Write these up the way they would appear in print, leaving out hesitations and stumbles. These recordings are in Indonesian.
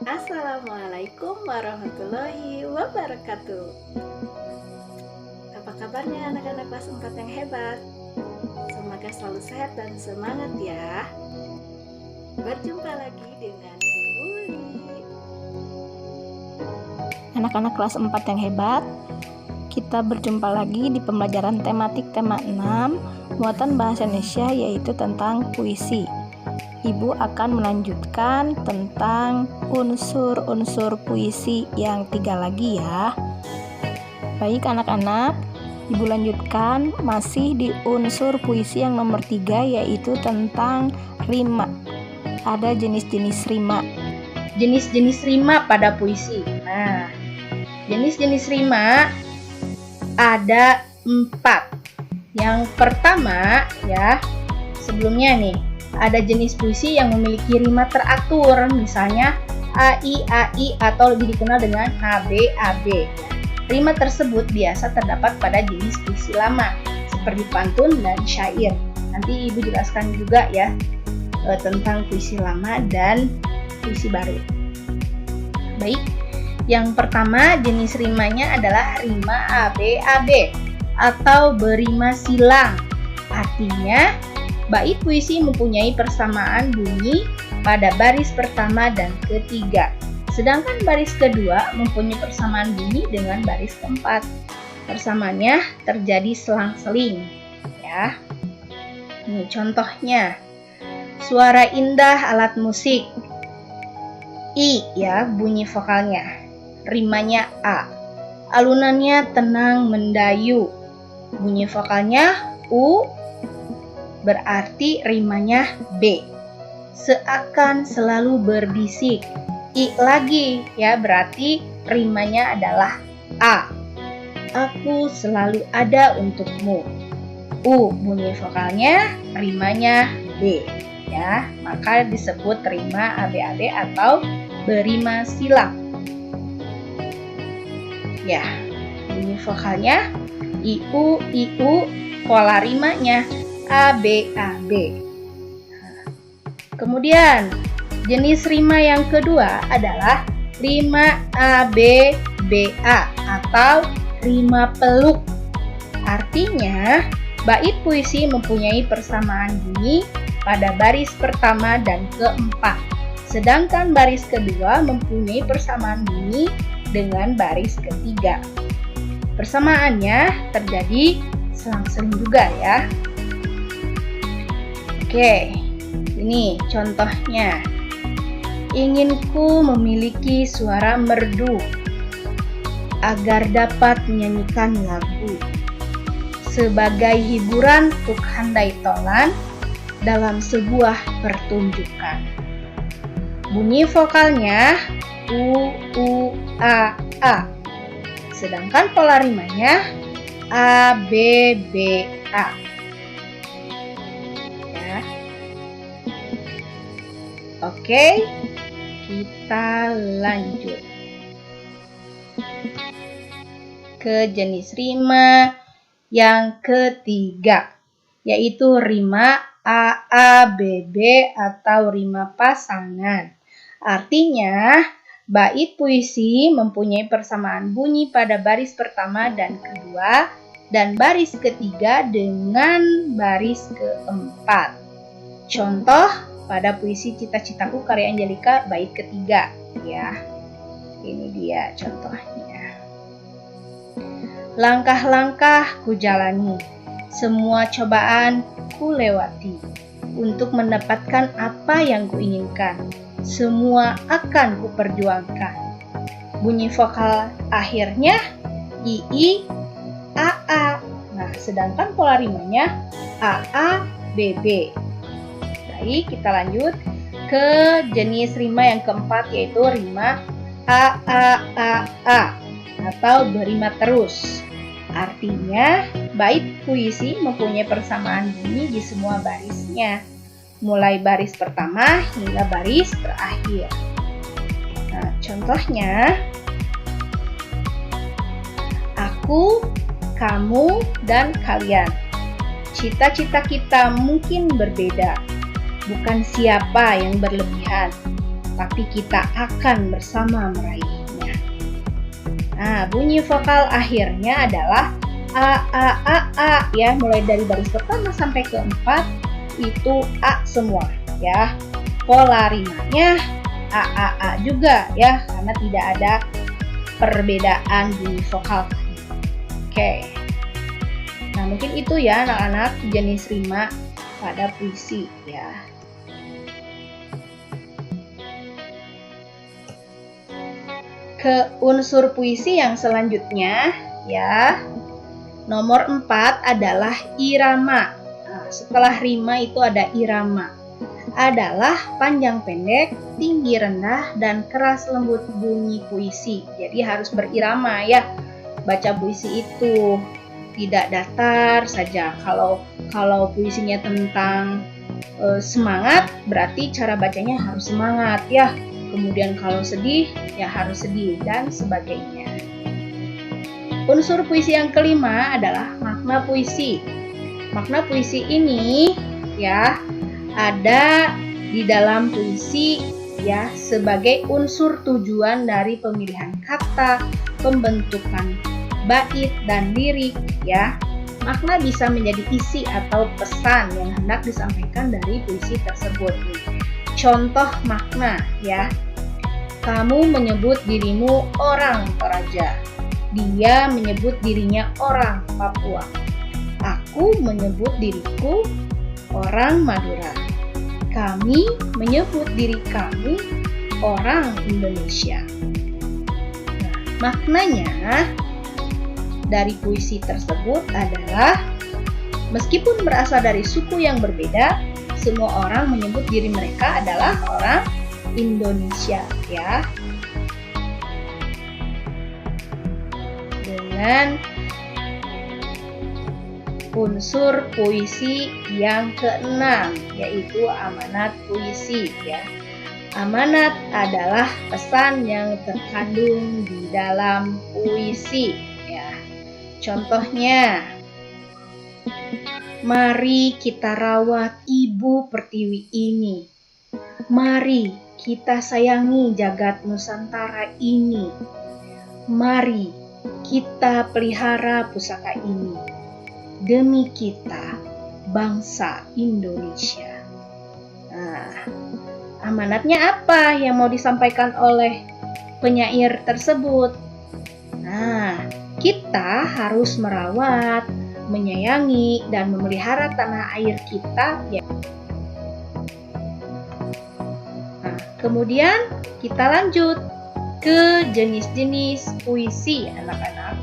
Assalamualaikum warahmatullahi wabarakatuh. Apa kabarnya anak-anak kelas 4 yang hebat? Semoga selalu sehat dan semangat ya. Berjumpa lagi dengan Bu Uli. Anak-anak kelas 4 yang hebat, kita berjumpa lagi di pembelajaran tematik tema 6 muatan bahasa Indonesia, yaitu tentang puisi. Ibu akan melanjutkan tentang unsur-unsur puisi yang 3 lagi ya. Baik anak-anak, Ibu lanjutkan masih di unsur puisi yang nomor 3, yaitu tentang rima. Ada jenis-jenis rima. Jenis-jenis rima pada puisi. Nah, jenis-jenis rima ada 4. Yang pertama ya, sebelumnya nih, ada jenis puisi yang memiliki rima teratur, misalnya AI, AI atau lebih dikenal dengan AB, AB. Rima tersebut biasa terdapat pada jenis puisi lama, seperti pantun dan syair. Nanti Ibu jelaskan juga ya tentang puisi lama dan puisi baru. Baik, yang pertama jenis rimanya adalah rima AB, AB atau berima silang. Artinya, bait puisi mempunyai persamaan bunyi pada baris pertama dan ketiga, sedangkan baris kedua mempunyai persamaan bunyi dengan baris keempat. Persamaannya terjadi selang-seling ya. Ini contohnya. Suara indah alat musik. I ya, bunyi vokalnya. Rimanya A. Alunannya tenang mendayu. Bunyi vokalnya U, berarti rimanya B. Seakan selalu berbisik. I lagi ya, berarti rimanya adalah A. Aku selalu ada untukmu. U, bunyi vokalnya, rimanya B ya. Maka disebut rima AB-AB atau berima silang. Ya, bunyi vokalnya IU, IU, pola rimanya AB, AB. Kemudian, jenis rima yang kedua adalah rima AB, BA atau rima peluk. Artinya, bait puisi mempunyai persamaan bunyi pada baris pertama dan keempat, sedangkan baris kedua mempunyai persamaan bunyi dengan baris ketiga. Persamaannya terjadi selang-seling juga ya. Oke, ini contohnya. Inginku memiliki suara merdu agar dapat menyanyikan lagu sebagai hiburan untuk handai tolan dalam sebuah pertunjukan. Bunyi vokalnya U, U, A, A. Sedangkan pola rimanya A, B, B, A. Ya. Oke, kita lanjut ke jenis rima yang ketiga, yaitu rima A, A, B, B atau rima pasangan. Artinya, bait puisi mempunyai persamaan bunyi pada baris pertama dan kedua dan baris ketiga dengan baris keempat. Contoh pada puisi Cita-Citaku karya Angelika bait ketiga ya. Ini dia contohnya. Langkah-langkah ku jalani, semua cobaan ku lewati untuk mendapatkan apa yang kuinginkan. Semua akan kuperjuangkan. Bunyi vokal akhirnya II, AA. Nah, sedangkan pola rimanya AA, BB. Baik, kita lanjut ke jenis rima yang keempat, yaitu rima AAAA atau berima terus. Artinya, bait puisi mempunyai persamaan bunyi di semua barisnya, mulai baris pertama hingga baris terakhir. Nah, contohnya, aku, kamu, dan kalian. Cita-cita kita mungkin berbeda, bukan siapa yang berlebihan, tapi kita akan bersama meraihnya. Nah, bunyi vokal akhirnya adalah a ya, mulai dari baris pertama sampai keempat itu a semua ya. Pola rimanya a juga ya, karena tidak ada perbedaan bunyi vokal. Oke. Nah, mungkin itu ya anak-anak jenis rima pada puisi ya. Ke unsur puisi yang selanjutnya ya. Nomor 4 adalah irama. Nah, setelah rima itu ada irama. Adalah panjang pendek, tinggi rendah, dan keras lembut bunyi puisi. Jadi harus berirama ya. Baca puisi itu tidak datar saja. Kalau puisinya tentang semangat, berarti cara bacanya harus semangat ya. Kemudian kalau sedih, ya harus sedih dan sebagainya. Unsur puisi yang kelima adalah makna puisi. Makna puisi ini ya ada di dalam puisi ya sebagai unsur tujuan dari pemilihan kata, pembentukan bait dan lirik ya. Makna bisa menjadi isi atau pesan yang hendak disampaikan dari puisi tersebut. Contoh makna ya. Kamu menyebut dirimu orang Toraja. Dia menyebut dirinya orang Papua. Aku menyebut diriku orang Madura. Kami menyebut diri kami orang Indonesia. Nah, maknanya dari puisi tersebut adalah meskipun berasal dari suku yang berbeda, semua orang menyebut diri mereka adalah orang Indonesia ya. Dengan unsur puisi yang keenam, yaitu amanat puisi ya. Amanat adalah pesan yang terkandung di dalam puisi ya. Contohnya, mari kita rawat Ibu Pertiwi ini. Mari kita sayangi jagat Nusantara ini. Mari kita pelihara pusaka ini demi kita, bangsa Indonesia. Nah, amanatnya apa yang mau disampaikan oleh penyair tersebut? Nah, kita harus merawat, menyayangi, dan memelihara tanah air kita. Ya. Nah, kemudian kita lanjut ke jenis-jenis puisi anak-anak.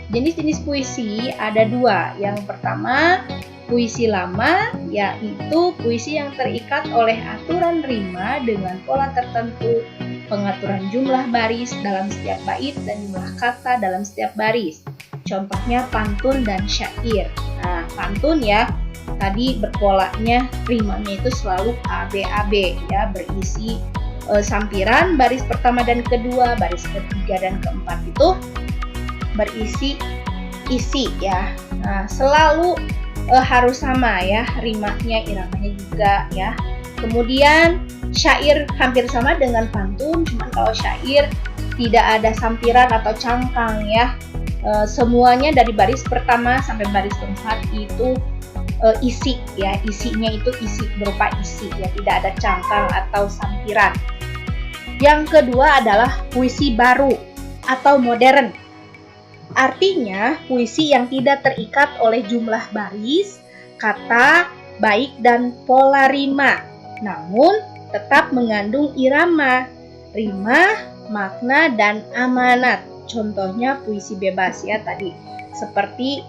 Jenis-jenis puisi ada dua. Yang pertama, puisi lama, yaitu puisi yang terikat oleh aturan rima dengan pola tertentu, pengaturan jumlah baris dalam setiap bait dan jumlah kata dalam setiap baris. Contohnya pantun dan syair. Nah, pantun ya, tadi berpolanya rimanya itu selalu ABAB ya, berisi sampiran baris pertama dan kedua, baris ketiga dan keempat itu berisi isi ya. Nah, selalu harus sama ya, rimanya, iramanya juga ya. Kemudian syair hampir sama dengan pantun, cuman kalau syair tidak ada sampiran atau cangkang ya. Semuanya dari baris pertama sampai baris keempat itu isi ya, isinya itu isi, berupa isi ya, tidak ada cangkang atau sampiran. Yang kedua adalah puisi baru atau modern. Artinya puisi yang tidak terikat oleh jumlah baris, kata, bait dan pola rima, namun tetap mengandung irama, rima, makna dan amanat. Contohnya puisi bebas ya tadi, seperti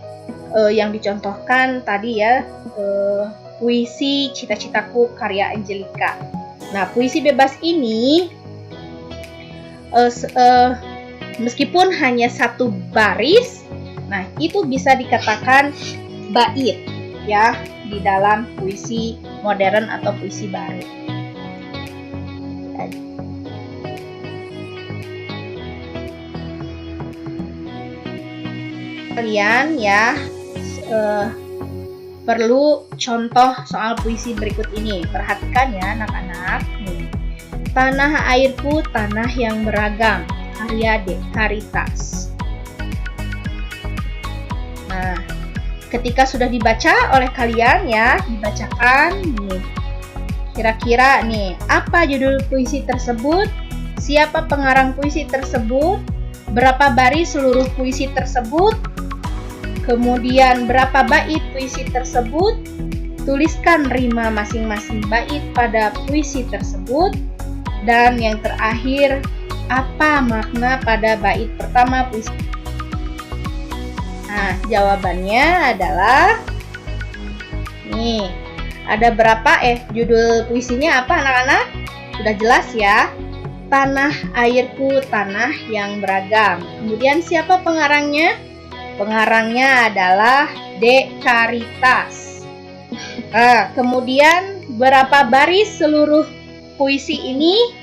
yang dicontohkan tadi ya, puisi Cita-Citaku karya Angelika. Nah, puisi bebas ini meskipun hanya satu baris, nah itu bisa dikatakan bait ya di dalam puisi modern atau puisi baru. Kalian ya perlu contoh soal puisi berikut ini. Perhatikan ya anak-anak. Tanah airku, tanah yang beragam, karya Dekaritas. Nah, ketika sudah dibaca oleh kalian ya, dibacakan nih. Kira-kira nih, apa judul puisi tersebut? Siapa pengarang puisi tersebut? Berapa baris seluruh puisi tersebut? Kemudian berapa bait puisi tersebut? Tuliskan rima masing-masing bait pada puisi tersebut. Dan yang terakhir, apa makna pada bait pertama puisi? Nah, jawabannya adalah nih, ada berapa judul puisinya apa anak-anak? Sudah jelas ya. Tanah airku, tanah yang beragam. Kemudian siapa pengarangnya? Pengarangnya adalah Dekaritas. Kemudian berapa baris seluruh puisi ini?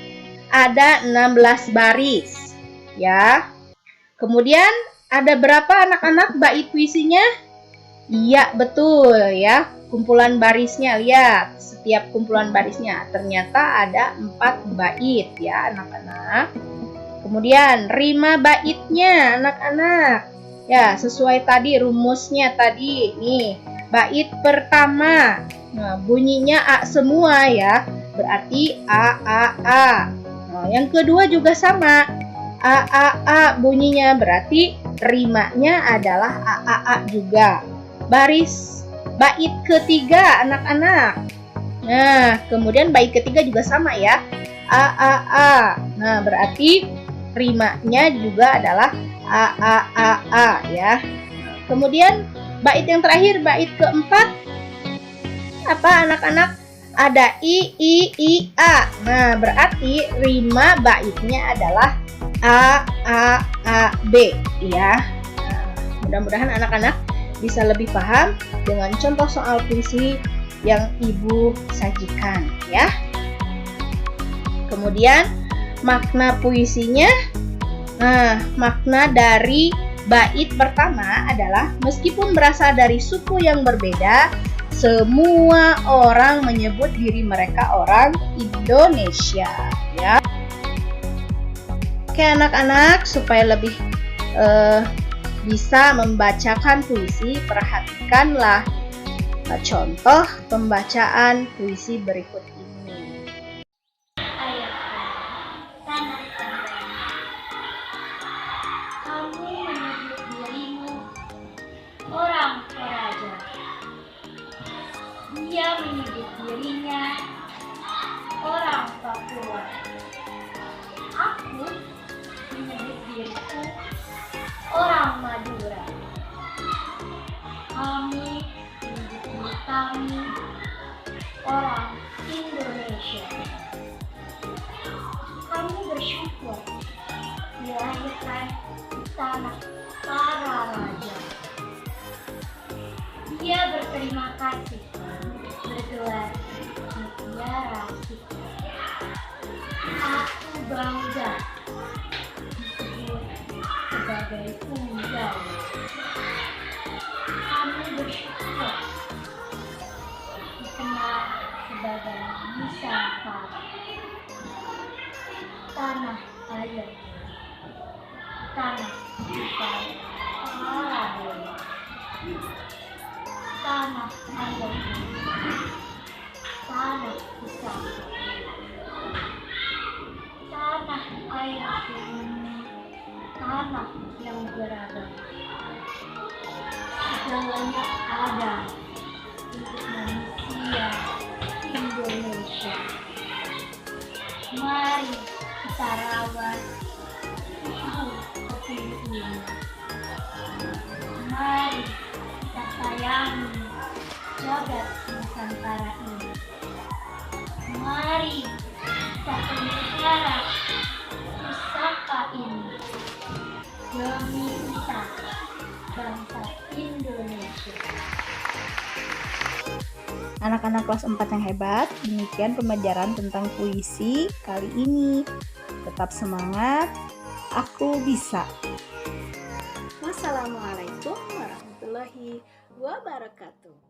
Ada 16 baris ya. Kemudian ada berapa anak-anak bait puisinya? Iya, betul ya. Kumpulan barisnya, lihat setiap kumpulan barisnya ternyata ada 4 bait ya anak-anak. Kemudian rima baitnya anak-anak. Ya, sesuai tadi rumusnya tadi. Nih, bait pertama. Nah, bunyinya A semua ya. Berarti A A A. Nah, yang kedua juga sama. A A A bunyinya, berarti rimanya adalah A A A juga. Baris bait ketiga anak-anak. Nah, kemudian bait ketiga juga sama ya. A A A. Nah, berarti rimanya juga adalah A A A A ya. Kemudian bait yang terakhir, bait keempat, apa anak-anak? Ada I I A. Nah, berarti rima baitnya adalah A A A B ya. Nah, mudah-mudahan anak-anak bisa lebih paham dengan contoh soal puisi yang Ibu sajikan ya. Kemudian makna puisinya. Nah, makna dari bait pertama adalah meskipun berasal dari suku yang berbeda, semua orang menyebut diri mereka orang Indonesia ya. Oke anak-anak, supaya lebih bisa membacakan puisi, perhatikanlah contoh pembacaan puisi berikut ini. Kamu menyebut dirimu orang Toraja. Dia menyebut dirinya orang Papua. Aku menyebut diriku orang Madura. Kami menyebut diri kami orang Indonesia. Kami bersyukur dilahirkan di tanah para raja. Dia berterima kasih bergelar mutiara kita. Aku bangga disebut sebagai tunggal. Kami bersyukur dikenal sebagai Nusantara. Tanah air, tanah kita para dewa. Tanah air, tanah kita. Tanah air ini tanah yang beragam. Segalanya ada untuk manusia Indonesia. Mari kita rawat ibu pertiwi ini. Mari kita sayangi jagat Nusantara ini. Mari kita pelihara pusaka ini demi kita, bangsa Indonesia. Anak-anak kelas 4 yang hebat, demikian pembelajaran tentang puisi kali ini. Tetap semangat, aku bisa. Wassalamualaikum warahmatullahi wabarakatuh.